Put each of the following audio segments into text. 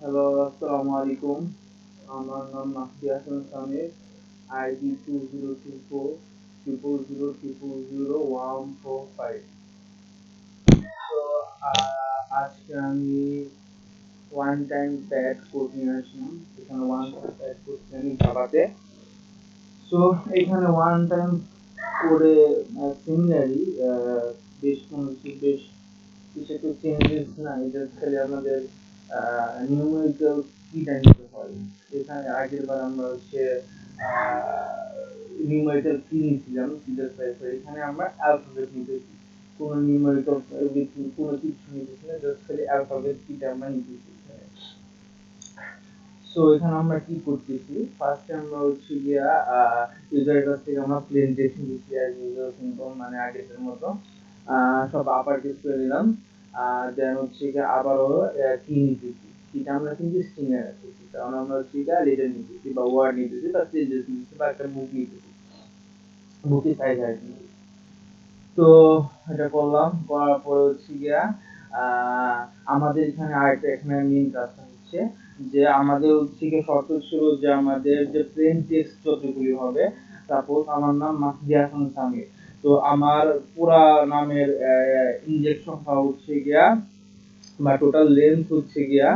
Hello, আসসালামু আলাইকুম। আমার নাম মাহদি হাসান সামির। আইডি 202400000145। তো আজকে আমি ওয়ান টাইম প্যাড কোড নিয়ে আসলাম। এখানে ওয়ান টাইম প্যাড কোড আমি জাভাতে। সো এখানে ওয়ান টাইম কোডে সিমিলারলি বেশ কিছু একটু চেঞ্জেস নাই, জাস্ট খালি আমাদের নিউমেরিক্যাল কিটা নিতে হয়। এখানে আগের বার আমরা হচ্ছে নিউমেরিক্যাল কি নিয়েছিলাম সিজার সাইফার, এখানে আমরা অ্যালফাবেট নিতেছি। কোনো নিউমেরিক্যাল কোনো কিছু নিতেছি না, জাস্ট খালি অ্যালফাবেট কিটা আমরা নিতেছি এখানে। সো এখানে আমরা কি করতেছি, ফার্স্টে আমরা হচ্ছে গিয়া ইউজারের কাছ থেকে আমরা প্লেন টেক্সট নিচ্ছি অ্যাজ ইউজুয়াল সিম্পল, মানে আগের মতো সব আপার কেস করে দিলাম। দেন হচ্ছে গিয়ে আবারও কি নিতেছি, কিটা আমরা কিন্তু স্ট্রিং এ রাখতেছি, কারণ আমরা হচ্ছে গিয়া লেটার নিতেছি বা ওয়ার্ড নিতেছি বা সেন্টেন্স নিতেছি বা একটা বুক নিতেছি, বুকের সাইজ আর কি। তো এটা করলাম, করার পরে হচ্ছে গিয়া আমাদের এখানে আরেকটা এখানে মেইন কাজটা হচ্ছে যে আমাদের হচ্ছে গিয়ে শর্ত ছিল যে আমাদের যে প্লেন টেক্সট যতগুলি হবে, সাপোজ আমার নাম মাহদি হাসান সামির, তো আমার পুরা নামের ইনজেক্ট সংখ্যা হচ্ছে গিয়া বা টোটাল লেন্থ হচ্ছে গিয়া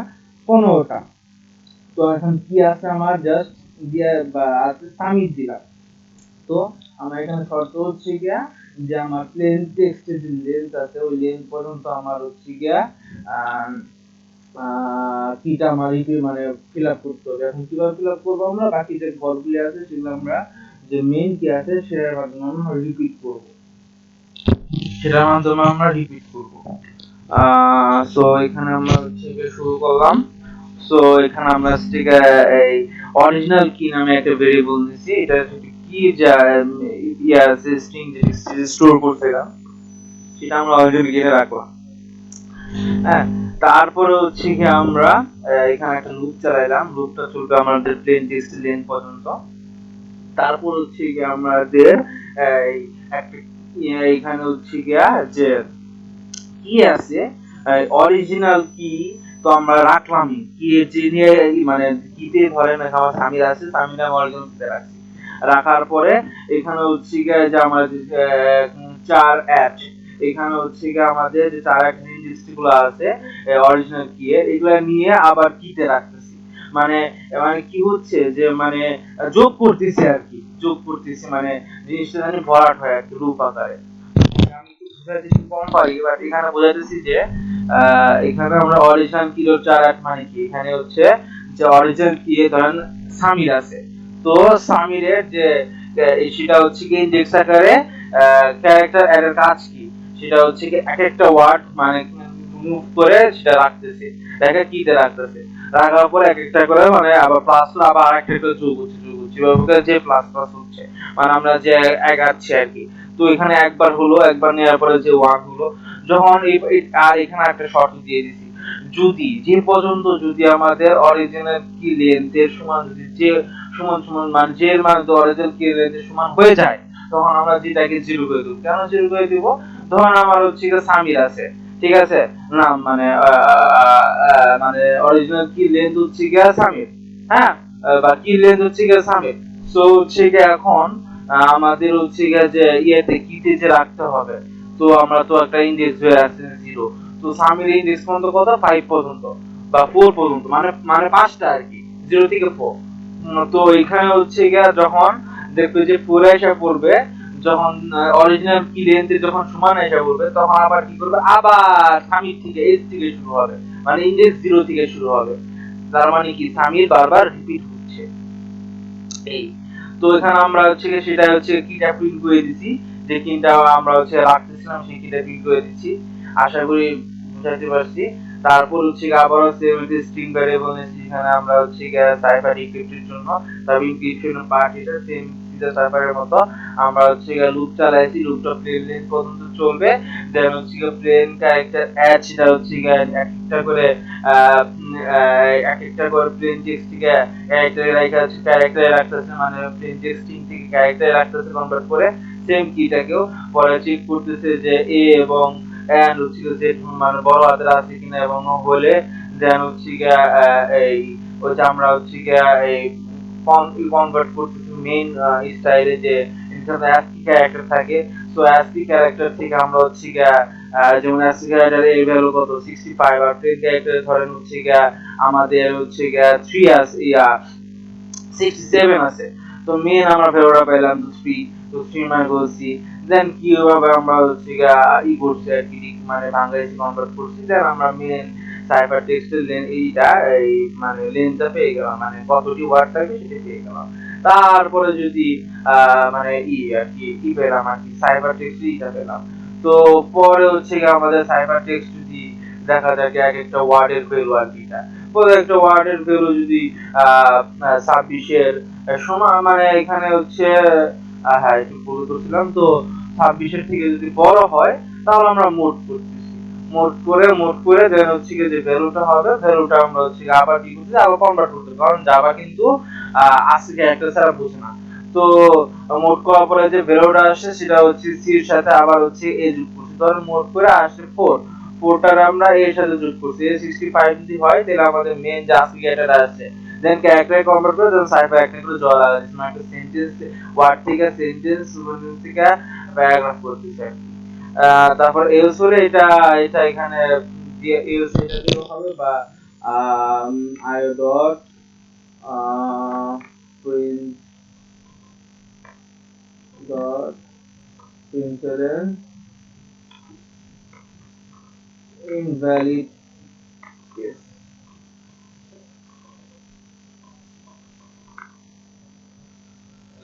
15টা। তো এখন কি আছে আমার জাস্ট দিয়ে বা আছে সামির দিলাম। তো আমার এখানে শর্ত হচ্ছে গিয়া যে আমার প্লেন টেক্সটের যে লেন্থ আছে ওই লেন্থ পর্যন্ত আমার হচ্ছে গিয়া কিটা আমার মানে ফিল আপ করতে হবে। এখন কিভাবে ফিল আপ করবো, আমরা বাকি যে ঘরগুলি আছে সেগুলো আমরা যে মেইন কি আছে সেটার মাধ্যমে আমরা রিপিট করবো, সেটার মাধ্যমে আমরা রিপিট করবো। সো এখানে আমরা হচ্ছে শুরু করলাম। সো এখানে আমরা এই অরিজিনাল কি নামে একটা ভেরিয়েবল দিছি, এটা কি যা ইয়া স্ট্রিং যে স্টোর করছিলাম সেটা আমরা অলরেডি লিখে রাখলাম। হ্যাঁ, তারপরে হচ্ছে কি আমরা এখানে একটা লুপ চালাইলাম, লুপটা চলবে আমাদের প্লেন টেক্সট লেন্থ পর্যন্ত। তারপর হচ্ছে কি আমাদের এই একটা এখানে হচ্ছে গিয়া যে কি আছে অরিজিনাল কি, তো আমরা রাখলাম কি যে নিয়ে মানে কিতে ধরেন আমার স্বামীর আছে, স্বামীর নাম অরিজিনাল কিতে রাখছি। রাখার পরে এখানে হচ্ছে গিয়ে যে আমাদের চার অ্যাট, এখানে হচ্ছে গিয়ে আমাদের যে চার অ্যাট লিস্টগুলো আছে অরিজিনাল কি এর, এগুলা নিয়ে আবার কিতে রাখতেছি। মানে মানে কি হচ্ছে যে মানে যোগ করতেছি আর কি, যোগ করতেছি মানে জিনিসটা জানি ভরাট হয় আর কি রূপ আকারে। আমি একটু বুঝাইতে একটু কম পারি, বাট এখানে বোঝাইতেছি যে এখানে আমরা অরিজিনাল কিলো চার আট মানে কি, এখানে হচ্ছে যে অরিজিনাল কি ধরেন সামির আছে, তো সামিরের যে সেটা হচ্ছে কি ইনডেক্স আকারে ক্যারেক্টার এর কাজ কি, সেটা হচ্ছে কি এক একটা ওয়ার্ড মানে মুভ করে সেটা রাখতেছে, দেখা কিতে রাখতেছে, রাখার পর এক একটা করে মানে আবার প্লাস আবার আরেকটা করে যোগ হচ্ছে যে প্লাস প্লাস হচ্ছে, মানে আমরা যে এগাচ্ছি আর কি। তো এখানে একবার হলো, একবার নেওয়ার পরে যে ওয়ান হলো, যখন আর এখানে একটা শর্ত দিয়ে দিছি, যদি যে পর্যন্ত যদি আমাদের অরিজিনাল কি লেন্থের সমান যদি যে সমান সমান মান যে এর মান অরিজিনাল কি লেন্থের সমান হয়ে যায়, তখন আমরা যেটাকে জিরো করে দেবো। কেন জিরো করে দিব, ধরুন আমার হচ্ছে সামির আছে, ঠিক আছে, নাম মানে মানে অরিজিনাল কি লেন্থ হচ্ছে গিয়া সামির, হ্যাঁ, বা কি লেন্থ হচ্ছে গিয়া সামির। সো হচ্ছে গিয়া এখন আমাদের হচ্ছে গিয়া যে ইয়েতে কিতে যে রাখতে হবে, তো আমরা তো একটা ইন্ডেক্স ধরে আছে জিরো, তো সামির ইন্ডেক্স পর্যন্ত কত 5 পর্যন্ত বা 4 পর্যন্ত, মানে মানে পাঁচটা আর কি, 0 থেকে 4। তো এখানে হচ্ছে গিয়া যখন দেখবে যে 4 এসে পড়বে, যখন অরিজিনাল কি লেন্থে যখন সমান এসে পড়বে, তখন আবার কি করবে, আবার সামির থেকে এস থেকে শুরু হবে, মানে ইন্ডেক্স 0 থেকে শুরু হবে। তার মানে কি সামির বারবার রিপিট হচ্ছে এই। তো এখানে আমরা হচ্ছে সেটা হচ্ছে কিটা প্রিন্ট করে দিছি, যে কিটা আমরা হচ্ছে রাখতেছিলাম সেই কিটা প্রিন্ট করে দিচ্ছি, আশা করি বুঝাতে পারছি। তারপর হচ্ছে আবারও সেম স্ট্রিং ভ্যারিয়েবল নিয়েছি, এখানে আমরা হচ্ছে সাইফার ডিক্রিপ্টের জন্য তারপর ইনক্রিপশন পার্ট এটা সেম সিজার সাইফারের মতো আমরা হচ্ছে লুপ চালাইছি, লুপটা প্লেন লেন্থ পর্যন্ত চলবে। দেন হচ্ছে প্লেন ক্যারেক্টার অ্যাড, সেটা হচ্ছে একটা করে এক একটা করে প্লেন টেক্সট থেকে ক্যারেক্টারে রাখতেছে, মানে প্লেন টেক্সটিং থেকে ক্যারেক্টারে রাখতেছে কনভার্ট করে, সেম কিটাকেও পরে চেক করতেছে যে এ এবং এন্ড হচ্ছে যে মানে বড় হাতের আছে কিনা, এবং হলে দেন হচ্ছে গিয়া এই ওই যে আমরা হচ্ছে গিয়া এই কনভার্ট করতেছি মেইন স্টাইলে, যে এখানে ASCII ক্যারেক্টার থাকে। সো ASCII ক্যারেক্টার থেকে আমরা হচ্ছে গিয়া যেমন ASCII ক্যারেক্টার এর ভ্যালু কত 65, আর প্রিন্ট ক্যারেক্টার ধরেন হচ্ছে গিয়া আমাদের হচ্ছে গিয়া 3 আছে, 67 আছে। তো মেন আমরা ভ্যালুটা পেলাম 3, তো 3 মানে বলছি। দেন কিভাবে আমরা হচ্ছে গিয়া করছি আর কি, মানে বাংলাদেশে কনভার্ট করছি, দেন আমরা মেন সাইফার টেক্সটের লেন এইটা এই মানে লেনটা পেয়ে গেলাম, মানে কতটি ওয়ার্ড থাকবে সেটা পেয়ে গেলাম। তারপরে যদি মানে আর কি পেলাম আর কি সাইফার টেক্সট এইটা পেলাম। তো পরে হচ্ছে গিয়ে আমাদের সাইফার টেক্সট যদি দেখা যায় এক একটা ওয়ার্ডের ভ্যালু আর কি, একটা ওয়ার্ডের ভ্যালু যদি 26-এর সমান, মানে এখানে হচ্ছে হ্যাঁ একটু ভুল করছিলাম, তো 26-এর থেকে যদি বড় হয় তাহলে আমরা মোট করে দেন হচ্ছে যে ভ্যালুটা হবে, ভ্যালুটা আমরা হচ্ছে আবার কি করতে আবার কনভার্ট করতে, কারণ জাভা কিন্তু ASCII ক্যারেক্টার ছাড়া বোঝে না। তো মোট করার পরে যে ভ্যালুটা আসে সেটা হচ্ছে সি এর সাথে আবার হচ্ছে এ যোগ করছি, ধরুন মোট করে আসে 4, 4টার আমরা এর সাথে যোগ করছি, এ 65 যদি হয় তাহলে আমাদের মেইন যে ASCII ক্যারেক্টার আছে, দেন ক্যারেক্টারে কনভার্ট করে দেন সাইফার একটা করে জল লাগাচ্ছি, মানে একটা সেন্টেন্স ওয়ার্ড থেকে সেন্টেন্স থেকে প্যারাগ্রাফ করতেছি আর কি। তারপর এলস হলে এটা এটা এখানে দিয়ে এলস এটা দিলেও হবে, বা I dot print dot println invalid case।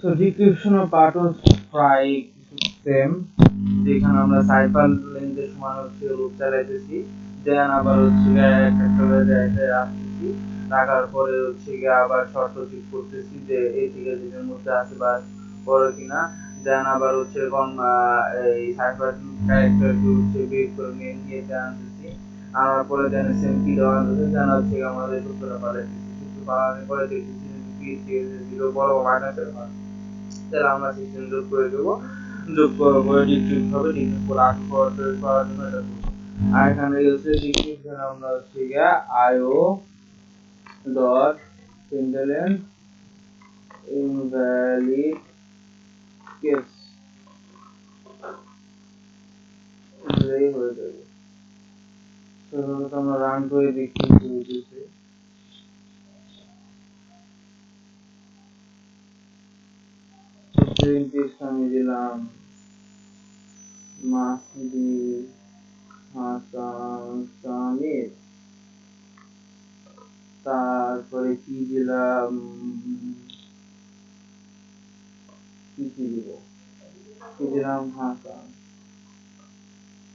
So decryption of part was প্রায় সেম, যেখানে আমরা সাইফার লেন্থের সমান হচ্ছে রূপ চালাইতেছি, দেন আবার হচ্ছে একটা রাখতেছি, রাখার পরে হচ্ছে গিয়ে আবার শর্ত ঠিক করতেছি যে এই থেকে যেটার মধ্যে আছে বা বড় কিনা, দেন আবার হচ্ছে এরকম এই সাইফার ক্যারেক্টার হচ্ছে বের করে নিয়ে আনতেছি, আনার পরে দেন সেম কি দেওয়া আছে, দেন হচ্ছে আমাদের সূত্রটা পাল্টাইতেছি, সূত্র পাল্টানোর পরে দেখতেছি যদি জিরো বড় মাইনাসের হয় তাহলে আমরা সিস্টেম যোগ করে দেবো, যোগ করার পরে ডিক্রিপ হবে, ডিক্রিপ করে আট করার জন্য এটা করবো। আর এখানে হচ্ছে ডিক্রিপশন আমরা হচ্ছে গিয়া আইও ডট প্রিন্টলন ইনভ্যালিড কেস হয়ে যাবে। সাধারণত আমরা রান করে দেখি কি হয়েছে। টেক্সট আমি দিলাম মাহদি হাসান সামির, তারপরে কি দিলাম কি দিব, কি দিলাম হাসান,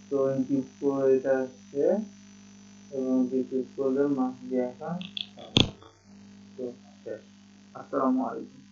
24 এটা আসছে, এবং ডিক্রিজ করলে মাহদি হাসান। তো শেষ। আসসালামু আলাইকুম।